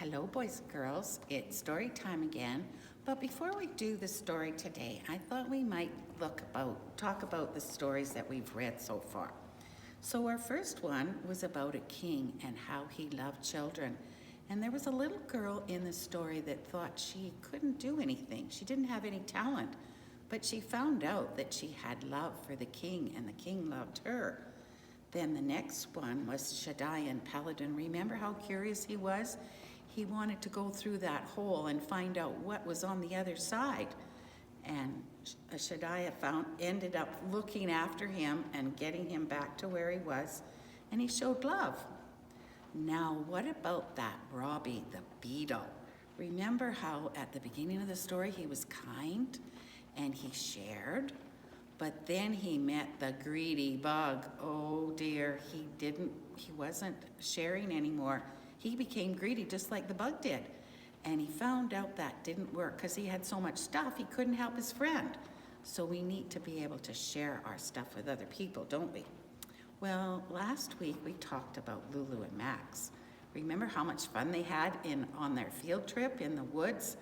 Hello, boys and girls. It's story time again. But before we do the story today, I thought we might talk about the stories that we've read so far. So our first one was about a king and how he loved children. And there was a little girl in the story that thought she couldn't do anything. She didn't have any talent. But she found out that she had love for the king and the king loved her. Then the next one was Shaddai and Paladin. Remember how curious he was? He wanted to go through that hole and find out what was on the other side. And Shaddai ended up looking after him and getting him back to where he was, and he showed love. Now, what about that Robbie the beetle? Remember how at the beginning of the story he was kind and he shared? But then he met the greedy bug. Oh dear, he wasn't sharing anymore. He became greedy just like the bug did. And he found out that didn't work because he had so much stuff he couldn't help his friend. So we need to be able to share our stuff with other people, don't we? Well, last week we talked about Lulu and Max. Remember how much fun they had on their field trip in the woods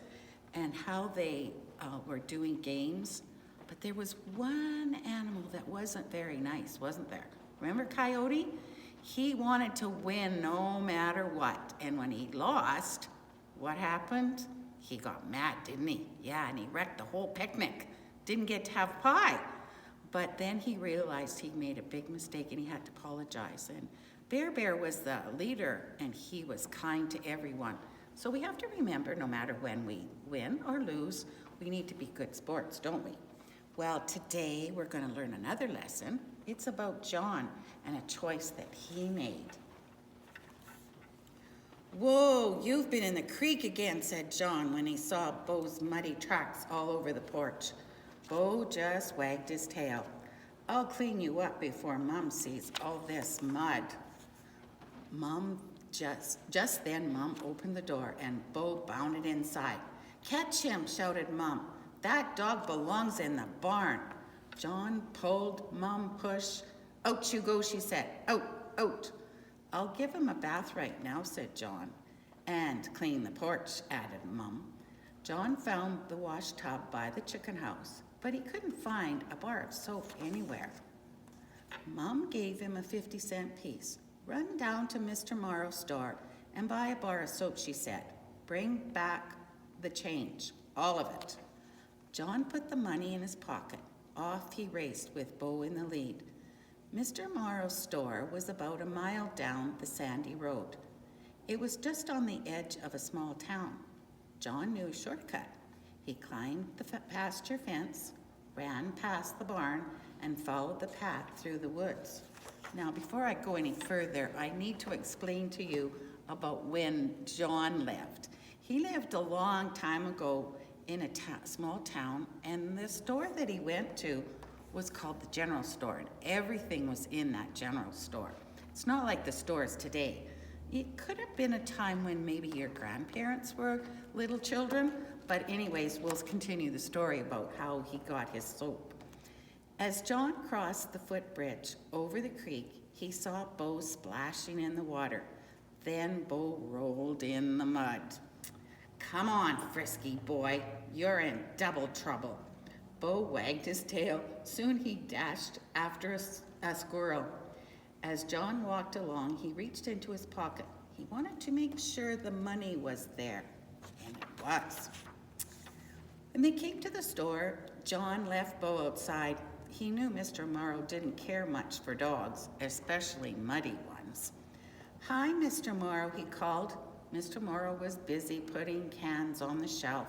and how they were doing games? But there was one animal that wasn't very nice, wasn't there? Remember Coyote? He wanted to win no matter what. And when he lost, what happened? He got mad, didn't he? Yeah, and he wrecked the whole picnic. Didn't get to have pie. But then he realized he made a big mistake and he had to apologize. And Bear was the leader and he was kind to everyone. So we have to remember no matter when we win or lose, we need to be good sports, don't we? Well, today we're going to learn another lesson. It's about John and a choice that he made. Whoa, you've been in the creek again, said John when he saw Bo's muddy tracks all over the porch. Bo just wagged his tail. I'll clean you up before Mom sees all this mud. Just then Mom opened the door and Bo bounded inside. Catch him, shouted Mom. That dog belongs in the barn. John pulled, Mom pushed. Out you go, she said. Out, out. I'll give him a bath right now, said John. And clean the porch, added Mom. John found the wash tub by the chicken house, but he couldn't find a bar of soap anywhere. Mom gave him a 50-cent piece. Run down to Mr. Morrow's store and buy a bar of soap, she said. Bring back the change, all of it. John put the money in his pocket. Off he raced with Bo in the lead. Mr. Morrow's store was about a mile down the sandy road. It was just on the edge of a small town. John knew a shortcut. He climbed the pasture fence, ran past the barn, and followed the path through the woods. Now, before I go any further, I need to explain to you about when John lived. He lived a long time ago in a small town, and the store that he went to was called the general store, and everything was in that general store. It's not like the stores today. It could have been a time when maybe your grandparents were little children, but anyways, we'll continue the story about how he got his soap. As John crossed the footbridge over the creek, he saw Bo splashing in the water. Then Bo rolled in the mud. Come on, frisky boy, you're in double trouble. Bo wagged his tail. Soon he dashed after a squirrel. As John walked along, he reached into his pocket. He wanted to make sure the money was there, and it was. When they came to the store, John left Bo outside. He knew Mr. Morrow didn't care much for dogs, especially muddy ones. Hi, Mr. Morrow, he called. Mr. Morrow was busy putting cans on the shelf.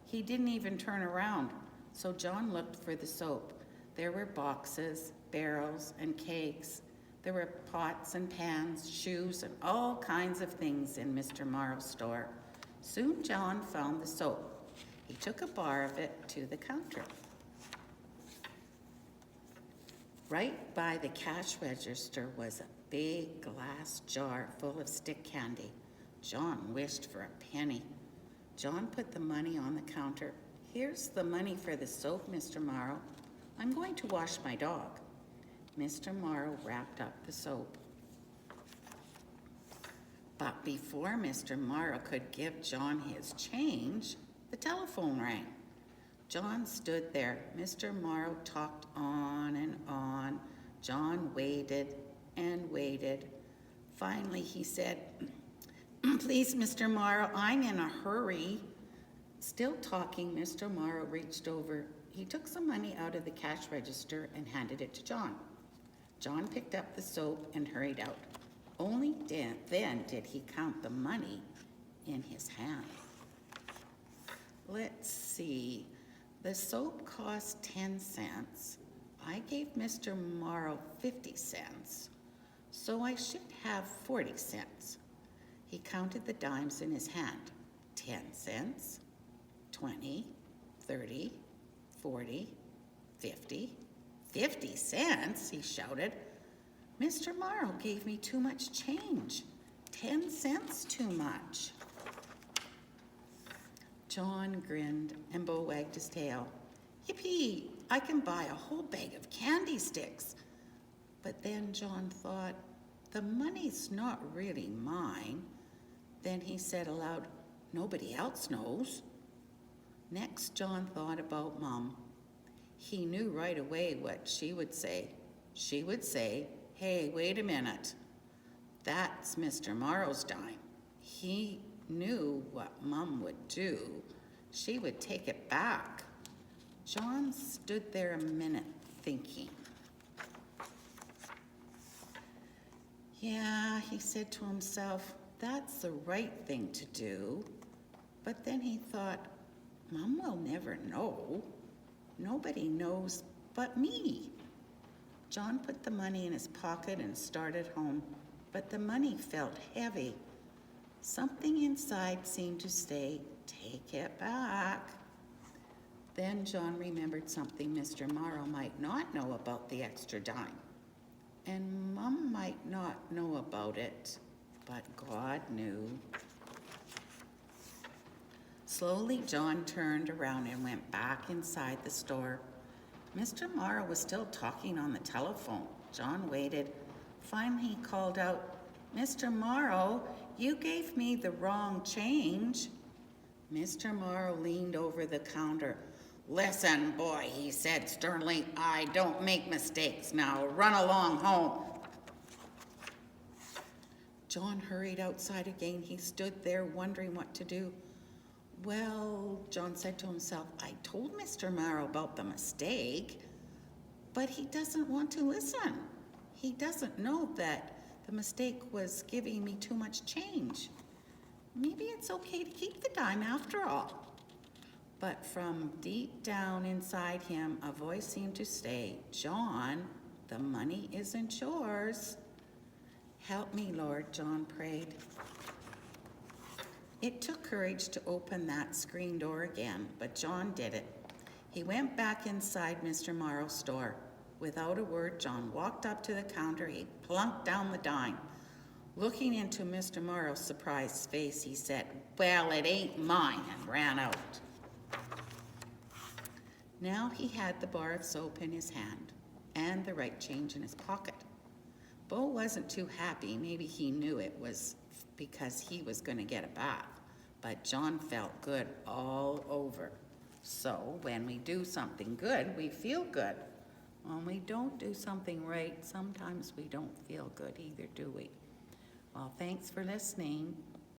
He didn't even turn around, so John looked for the soap. There were boxes, barrels, and kegs. There were pots and pans, shoes, and all kinds of things in Mr. Morrow's store. Soon John found the soap. He took a bar of it to the counter. Right by the cash register was a big glass jar full of stick candy. John wished for a penny. John put the money on the counter. Here's the money for the soap, Mr. Morrow. I'm going to wash my dog. Mr. Morrow wrapped up the soap. But before Mr. Morrow could give John his change, the telephone rang. John stood there. Mr. Morrow talked on and on. John waited and waited. Finally, he said, "Please, Mr. Morrow, I'm in a hurry." Still talking, Mr. Morrow reached over. He took some money out of the cash register and handed it to John. John picked up the soap and hurried out. Only then did he count the money in his hand. Let's see. The soap cost 10 cents. I gave Mr. Morrow 50 cents, so I should have 40 cents. He counted the dimes in his hand. 10 cents, 20, 30, 40, 50. 50 cents, he shouted. Mr. Morrow gave me too much change. 10 cents too much. John grinned and Bo wagged his tail. Yippee, I can buy a whole bag of candy sticks. But then John thought, the money's not really mine. Then he said aloud, nobody else knows. Next, John thought about Mom. He knew right away what she would say. She would say, hey, wait a minute. That's Mr. Morrow's dime. He knew what Mom would do. She would take it back. John stood there a minute thinking. Yeah, he said to himself, that's the right thing to do. But then he thought, Mom will never know. Nobody knows but me. John put the money in his pocket and started home, but the money felt heavy. Something inside seemed to say, take it back. Then John remembered something Mr. Morrow might not know about the extra dime. And Mom might not know about it, but God knew. Slowly, John turned around and went back inside the store. Mr. Morrow was still talking on the telephone. John waited. Finally, he called out, Mr. Morrow, you gave me the wrong change. Mr. Morrow leaned over the counter. Listen, boy, he said sternly, I don't make mistakes. Now run along home. John hurried outside again. He stood there wondering what to do. Well, John said to himself, I told Mr. Morrow about the mistake, but he doesn't want to listen. He doesn't know that the mistake was giving me too much change. Maybe it's okay to keep the dime after all. But from deep down inside him, a voice seemed to say, John, the money isn't yours. Help me, Lord, John prayed. It took courage to open that screen door again, but John did it. He went back inside Mr. Morrow's store. Without a word, John walked up to the counter. He plunked down the dime. Looking into Mr. Morrow's surprised face, he said, well, it ain't mine, and ran out. Now he had the bar of soap in his hand and the right change in his pocket. Bo wasn't too happy. Maybe he knew it was because he was going to get a bath. But John felt good all over. So when we do something good, we feel good. When we don't do something right, sometimes we don't feel good either, do we? Well, thanks for listening.